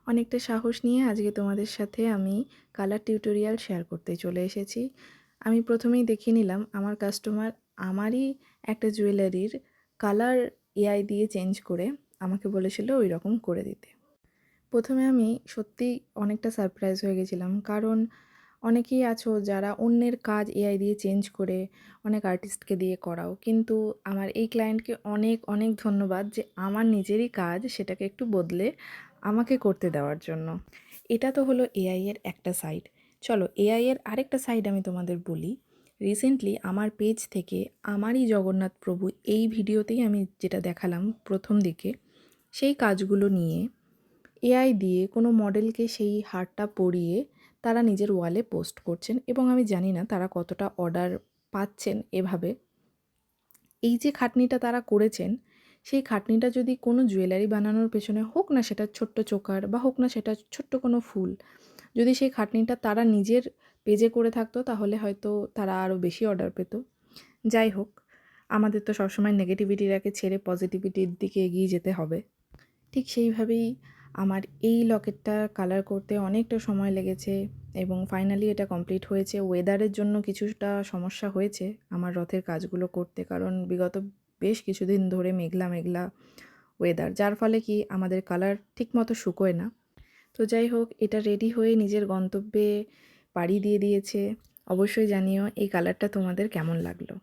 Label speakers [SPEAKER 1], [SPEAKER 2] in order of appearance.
[SPEAKER 1] অনেকটা সাহস নিয়ে আজকে তোমাদের সাথে আমি কালার টিউটোরিয়াল শেয়ার করতে চলে এসেছি। আমি প্রথমেই দেখিয়ে নিলাম আমার কাস্টমার আমারই একটা জুয়েলারির কালার এআই দিয়ে চেঞ্জ করে আমাকে বলেছিল ওই রকম করে দিতে। প্রথমে আমি সত্যিই অনেকটা সারপ্রাইজ হয়ে গেছিলাম, কারণ অনেকেই আছো যারা অন্যের কাজ এআই দিয়ে চেঞ্জ করে অনেক আর্টিস্টকে দিয়ে করাও, কিন্তু আমার এই ক্লায়েন্টকে অনেক অনেক ধন্যবাদ যে আমার নিজেরই কাজ সেটাকে একটু বদলে আমাকে করতে দেওয়ার জন্য। এটা তো হলো এআই এর একটা সাইড। চলো এআই এর আরেকটা সাইড আমি তোমাদের বলি। রিসেন্টলি আমার পেজ থেকে আমারই জগন্নাথ প্রভু এই ভিডিওতেই আমি যেটা দেখালাম প্রথম দিকে, সেই কাজগুলো নিয়ে এআই দিয়ে কোনো মডেলকে সেই হারটা পরিয়ে তারা নিজের ওয়ালে পোস্ট করছেন, এবং আমি জানি না তারা কতটা অর্ডার পাচ্ছেন এভাবে। এই যে খাটনিটা তারা করেছেন, সেই খাটনিটা যদি কোনো জুয়েলারি বানানোর পেছনে হোক না সেটা ছোট্ট চোকার, বা হোক না সেটা ছোট্ট কোনো ফুল, যদি সেই খাটনিটা তারা নিজের পেজে করে থাকতো তাহলে হয়তো তারা আরও বেশি অর্ডার পেত। যাই হোক, আমাদের তো সবসময় নেগেটিভিটিটাকে ছেড়ে পজিটিভিটির দিকে এগিয়ে যেতে হবে। ঠিক সেইভাবেই আমার এই লকেটটা কালার করতে অনেকটা সময় লেগেছে, এবং ফাইনালি এটা কমপ্লিট হয়েছে। ওয়েদারের জন্য কিছুটা সমস্যা হয়েছে আমার রথের কাজগুলো করতে, কারণ বিগত বেশ কিছুদিন ধরে মেঘলা মেঘলা ওয়েদার, যার ফলে কি আমাদের কালার ঠিকমতো শুকোয় না। তো যাই হোক, এটা রেডি হয়ে নিজের গন্তব্যে পাড়ি দিয়ে দিয়েছে। অবশ্যই জানিও এই কালারটা তোমাদের কেমন লাগলো।